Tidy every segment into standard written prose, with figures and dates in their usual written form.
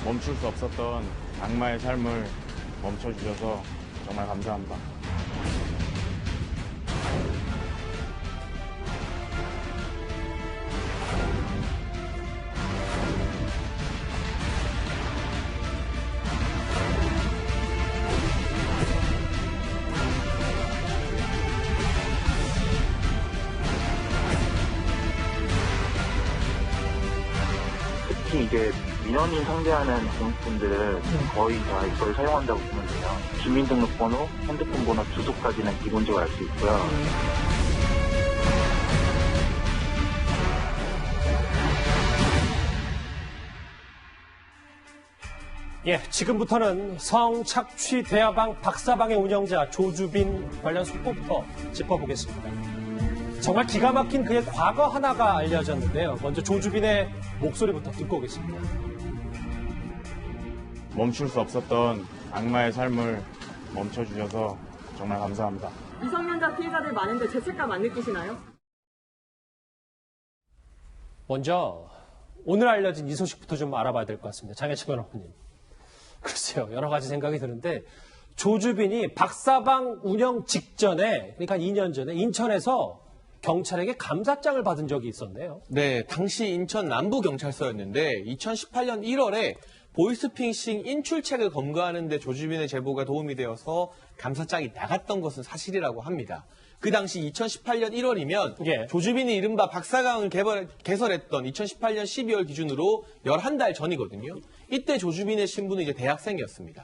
멈출 수 없었던 악마의 삶을 멈춰주셔서 정말 감사합니다. 특히 이제 민원인 상대하는 분들은 거의 다 이걸 사용한다고 보면 돼요. 주민등록번호, 핸드폰 번호, 주소까지는 기본적으로 알 수 있고요. 예, 지금부터는 성착취 대화방 박사방의 운영자 조주빈 관련 속보부터 짚어보겠습니다. 정말 기가 막힌 그의 과거 하나가 알려졌는데요. 먼저 조주빈의 목소리부터 듣고 오겠습니다. 멈출 수 없었던 악마의 삶을 멈춰주셔서 정말 감사합니다. 미성년자 피해자들 많은데 죄책감 안 느끼시나요? 먼저 오늘 알려진 이 소식부터 좀 알아봐야 될 것 같습니다. 장혜철 변호사님. 글쎄요, 여러 가지 생각이 드는데 조주빈이 박사방 운영 직전에, 그러니까 2년 전에 인천에서 경찰에게 감사장을 받은 적이 있었네요. 네, 당시 인천 남부경찰서였는데 2018년 1월에 보이스피싱 인출책을 검거하는 데 조주빈의 제보가 도움이 되어서 감사장이 나갔던 것은 사실이라고 합니다. 그 당시 2018년 1월이면 예. 조주빈이 이른바 박사강을 개설했던 2018년 12월 기준으로 11달 전이거든요. 이때 조주빈의 신분은 이제 대학생이었습니다.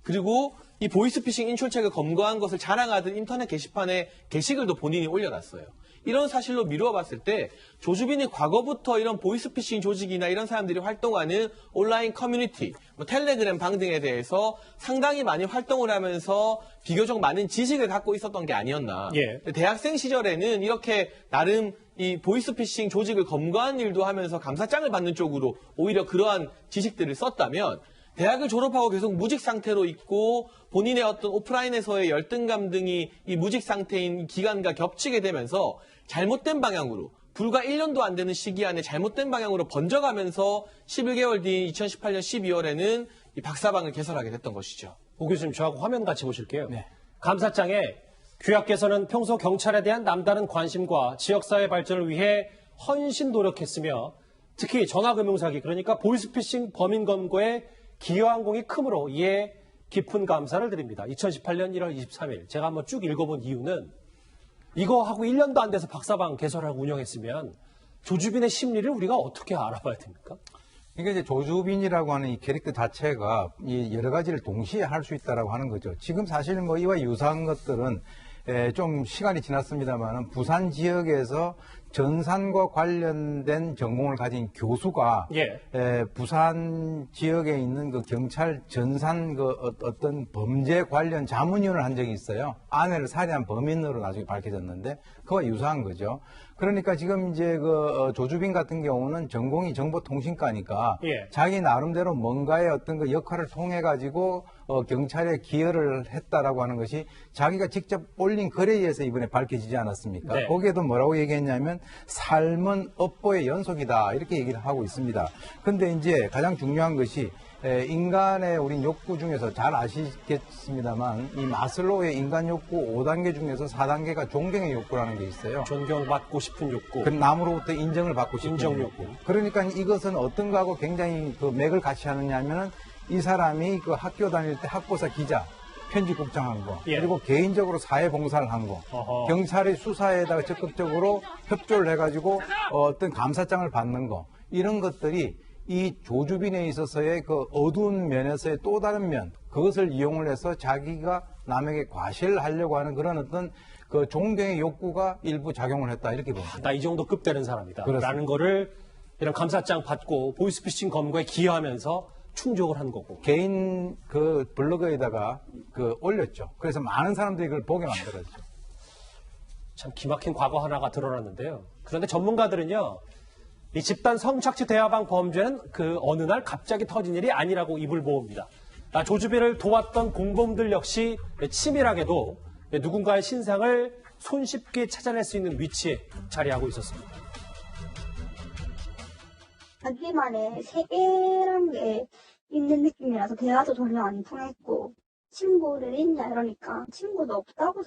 그리고 이 보이스피싱 인출책을 검거한 것을 자랑하던 인터넷 게시판에 게시글도 본인이 올려놨어요. 이런 사실로 미루어 봤을 때 조주빈이 과거부터 이런 보이스피싱 조직이나 이런 사람들이 활동하는 온라인 커뮤니티, 텔레그램 방 등에 대해서 상당히 많이 활동을 하면서 비교적 많은 지식을 갖고 있었던 게 아니었나. 예. 대학생 시절에는 이렇게 나름 이 보이스피싱 조직을 검거한 일도 하면서 감사장을 받는 쪽으로 오히려 그러한 지식들을 썼다면 대학을 졸업하고 계속 무직 상태로 있고 본인의 어떤 오프라인에서의 열등감 등이 이 무직 상태인 기간과 겹치게 되면서 잘못된 방향으로 불과 1년도 안 되는 시기 안에 잘못된 방향으로 번져가면서 11개월 뒤인 2018년 12월에는 이 박사방을 개설하게 됐던 것이죠. 오 교수님, 저하고 화면 같이 보실게요. 네. 감사장에 규약께서는 평소 경찰에 대한 남다른 관심과 지역사회 발전을 위해 헌신 노력했으며 특히 전화금융사기, 그러니까 보이스피싱 범인 검거에 기여한 공이 크므로 이에 깊은 감사를 드립니다. 2018년 1월 23일 제가 한번 쭉 읽어본 이유는 이거 하고 1년도 안 돼서 박사방 개설하고 운영했으면 조주빈의 심리를 우리가 어떻게 알아봐야 됩니까? 그러니까 이제 조주빈이라고 하는 이 캐릭터 자체가 이 여러 가지를 동시에 할 수 있다라고 하는 거죠. 지금 사실 뭐 이와 유사한 것들은 좀 시간이 지났습니다만은 부산 지역에서 전산과 관련된 전공을 가진 교수가 부산 지역에 있는 그 경찰 전산 그 어떤 범죄 관련 자문위원을 한 적이 있어요. 아내를 살해한 범인으로 나중에 밝혀졌는데 그와 유사한 거죠. 그러니까 지금 이제 그 조주빈 같은 경우는 전공이 정보통신과니까 자기 나름대로 뭔가의 어떤 그 역할을 통해 가지고 경찰에 기여를 했다라고 하는 것이 자기가 직접 올린 글에 의해서 이번에 밝혀지지 않았습니까? 네. 거기에도 뭐라고 얘기했냐면 삶은 업보의 연속이다 이렇게 얘기를 하고 있습니다. 근데 이제 가장 중요한 것이 인간의 우리 욕구 중에서 잘 아시겠습니다만 이 마슬로우의 인간 욕구 5단계 중에서 4단계가 존경의 욕구라는 게 있어요. 존경받고 싶은 욕구. 그 남으로부터 인정을 받고 싶은 인정 욕구. 그러니까 이것은 어떤 거하고 굉장히 그 맥을 같이 하느냐 하면은 이 사람이 그 학교 다닐 때 학보사 기자, 편집국장 한 거, 그리고 개인적으로 사회봉사를 한 거, 경찰의 수사에다가 적극적으로 협조를 해가지고 어떤 감사장을 받는 거, 이런 것들이 이 조주빈에 있어서의 그 어두운 면에서의 또 다른 면, 그것을 이용을 해서 자기가 남에게 과시를 하려고 하는 그런 어떤 그 존경의 욕구가 일부 작용을 했다 이렇게 봅니다. 나 이 정도 급 되는 사람이다. 그렇습니다. 라는 거를 이런 감사장 받고 보이스피싱 검거에 기여하면서 충족을 한 거고. 개인 그 블로그에다가 그 올렸죠. 그래서 많은 사람들이 그걸 보게 만들었죠. 참 기막힌 과거 하나가 드러났는데요. 그런데 전문가들은요, 이 집단 성착취 대화방 범죄는 그 어느 날 갑자기 터진 일이 아니라고 입을 모읍니다. 조주빈을 도왔던 공범들 역시 치밀하게도 누군가의 신상을 손쉽게 찾아낼 수 있는 위치에 자리하고 있었습니다. 자기만의 세계라는 게 있는 느낌이라서 대화도 전혀 안 통했고 친구를 있냐 이러니까 친구도 없다고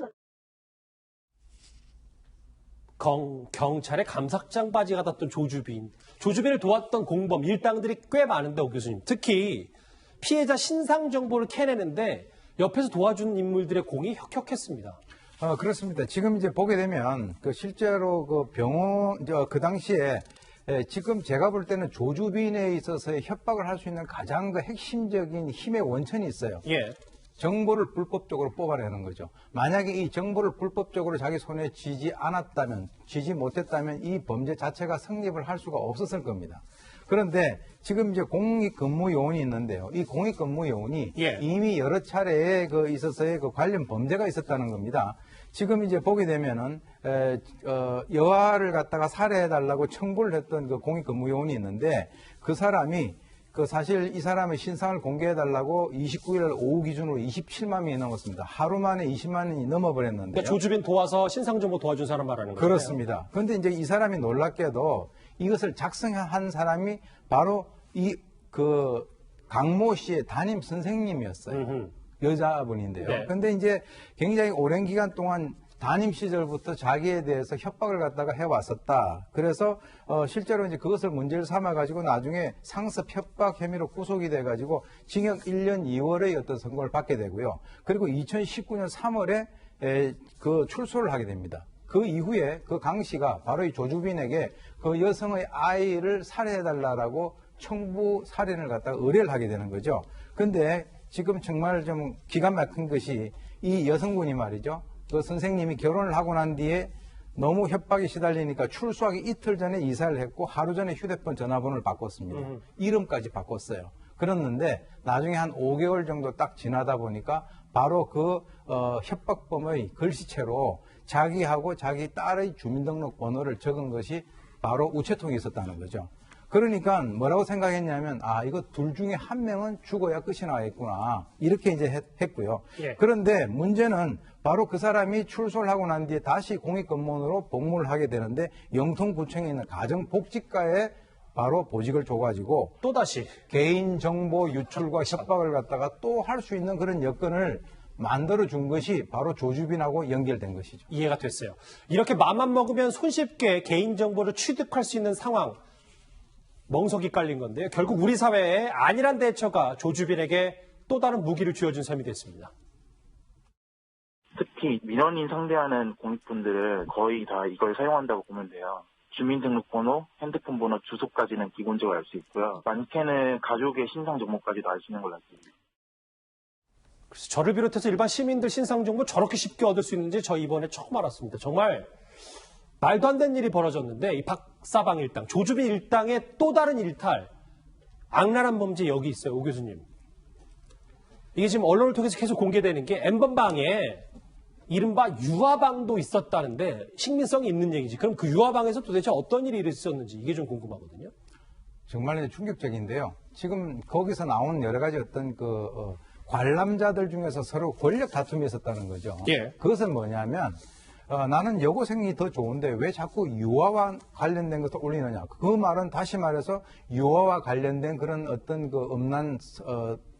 경찰의 감삭장 바지 같았던 조주빈을 도왔던 공범, 일당들이 꽤 많은데, 오 교수님. 특히 피해자 신상 정보를 캐내는데 옆에서 도와주는 인물들의 공이 혁혁했습니다. 그렇습니다. 지금 이제 보게 되면 실제로 그 당시에 지금 제가 볼 때는 조주빈에 있어서의 협박을 할 수 있는 가장 핵심적인 힘의 원천이 있어요. 예. 정보를 불법적으로 뽑아내는 거죠. 만약에 이 정보를 불법적으로 자기 손에 쥐지 못했다면 이 범죄 자체가 성립을 할 수가 없었을 겁니다. 그런데 지금 이제 공익근무요원이 있는데요. 이 공익근무요원이 이미 여러 차례에 있어서의 관련 범죄가 있었다는 겁니다. 지금 이제 보게 되면은 여아를 갖다가 살해해달라고 청구를 했던 그 공익근무요원이 있는데 그 사람이 사실 이 사람의 신상을 공개해달라고 29일 오후 기준으로 27만 명이 넘었습니다. 하루 만에 20만 명이 넘어버렸는데요. 그러니까 조주빈 도와서 신상 정보 도와준 사람 말하는 거죠. 그렇습니다. 그런데 이제 이 사람이 놀랍게도 이것을 작성한 사람이 바로 강모 씨의 담임 선생님이었어요. 여자분인데요. 그런데 이제 굉장히 오랜 기간 동안 담임 시절부터 자기에 대해서 협박을 갖다가 해왔었다. 그래서 실제로 이제 그것을 문제를 삼아가지고 나중에 상습 협박 혐의로 구속이 돼가지고 징역 1년 2월의 어떤 선고를 받게 되고요. 그리고 2019년 3월에 출소를 하게 됩니다. 그 이후에 강 씨가 바로 이 조주빈에게 그 여성의 아이를 살해해달라고 청부 살인을 갖다가 의뢰를 하게 되는 거죠. 그런데 지금 정말 좀 기가 막힌 것이 이 여성분이 말이죠. 그 선생님이 결혼을 하고 난 뒤에 너무 협박에 시달리니까 출소하기 이틀 전에 이사를 했고 하루 전에 휴대폰 전화번호를 바꿨습니다. 이름까지 바꿨어요. 그랬는데 나중에 한 5개월 정도 딱 지나다 보니까 바로 협박범의 글씨체로 자기하고 자기 딸의 주민등록번호를 적은 것이 바로 우체통에 있었다는 거죠. 그러니까 뭐라고 생각했냐면 이거 둘 중에 한 명은 죽어야 끝이 나겠구나 이렇게 이제 했고요. 그런데 문제는 바로 그 사람이 출소를 하고 난 뒤에 다시 공익근무원으로 복무를 하게 되는데 영통구청에 있는 가정복지과에 바로 보직을 줘가지고 또다시 개인정보 유출과 협박을 갖다가 또 할 수 있는 그런 여건을 만들어준 것이 바로 조주빈하고 연결된 것이죠. 이해가 됐어요. 이렇게 맘만 먹으면 손쉽게 개인정보를 취득할 수 있는 상황. 멍석이 깔린 건데요. 결국 우리 사회에 안일한 대처가 조주빈에게 또 다른 무기를 쥐어준 셈이 됐습니다. 특히 민원인 상대하는 공익분들은 거의 다 이걸 사용한다고 보면 돼요. 주민등록번호, 핸드폰 번호, 주소까지는 기본적으로 알 수 있고요. 많게는 가족의 신상 정보까지도 알 수 있는 걸로 알고 있습니다. 그래서 저를 비롯해서 일반 시민들 신상 정보 저렇게 쉽게 얻을 수 있는지 저 이번에 처음 알았습니다. 정말 말도 안 되는 일이 벌어졌는데 이 박사방 일당, 조주빈 일당의 또 다른 일탈, 악랄한 범죄 여기 있어요. 오 교수님. 이게 지금 언론을 통해서 계속 공개되는 게 N번방에 이른바 유아방도 있었다는데 식민성이 있는 얘기지. 그럼 그 유아방에서 도대체 어떤 일이 있었는지 이게 좀 궁금하거든요. 정말 충격적인데요. 지금 거기서 나온 여러 가지 어떤 관람자들 중에서 서로 권력 다툼이 있었다는 거죠. 그것은 뭐냐면 나는 여고생이 더 좋은데 왜 자꾸 유아와 관련된 것을 올리느냐. 그 말은 다시 말해서 유아와 관련된 그런 어떤 음란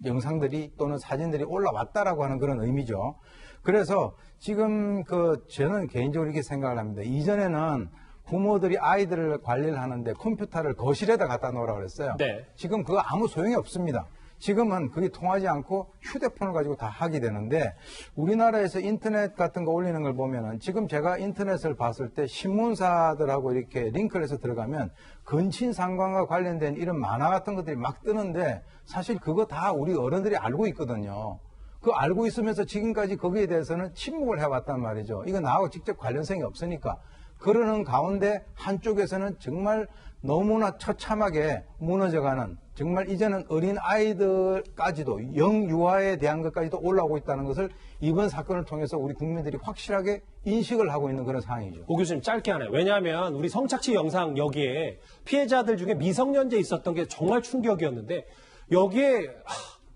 영상들이 또는 사진들이 올라왔다라고 하는 그런 의미죠. 그래서 지금 저는 개인적으로 이렇게 생각을 합니다. 이전에는 부모들이 아이들을 관리를 하는데 컴퓨터를 거실에다 갖다 놓으라고 그랬어요. 지금 그거 아무 소용이 없습니다. 지금은 그게 통하지 않고 휴대폰을 가지고 다 하게 되는데 우리나라에서 인터넷 같은 거 올리는 걸 보면은 지금 제가 인터넷을 봤을 때 신문사들하고 이렇게 링크를 해서 들어가면 근친상간과 관련된 이런 만화 같은 것들이 막 뜨는데 사실 그거 다 우리 어른들이 알고 있거든요. 그 알고 있으면서 지금까지 거기에 대해서는 침묵을 해왔단 말이죠. 이거 나하고 직접 관련성이 없으니까. 그러는 가운데 한쪽에서는 정말 너무나 처참하게 무너져가는 정말 이제는 어린 아이들까지도 영유아에 대한 것까지도 올라오고 있다는 것을 이번 사건을 통해서 우리 국민들이 확실하게 인식을 하고 있는 그런 상황이죠. 오 교수님 짧게 하네요. 왜냐하면 우리 성착취 영상 여기에 피해자들 중에 미성년자 있었던 게 정말 충격이었는데 여기에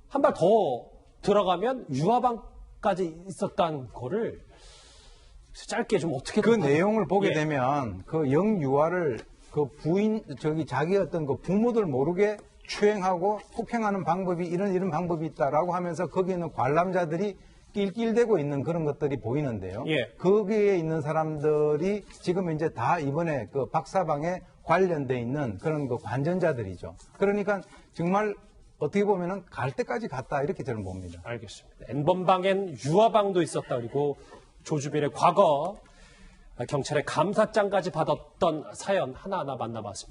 한 발 더 들어가면 유아방까지 있었다는 거를 짧게 좀 어떻게 그 내용을 보게 되면 그 영유아를 자기 어떤 부모들 모르게 추행하고 폭행하는 방법이 이런 방법이 있다라고 하면서 거기에 있는 관람자들이 낄낄대고 있는 그런 것들이 보이는데요. 예. 거기에 있는 사람들이 지금 이제 다 이번에 그 박사방에 관련돼 있는 그런 그 관전자들이죠. 그러니까 정말 어떻게 보면은 갈 때까지 갔다 이렇게 저는 봅니다. 알겠습니다. N번방엔 유아방도 있었다. 그리고 조주빈의 과거 경찰의 감사장까지 받았던 사연 하나하나 만나봤습니다.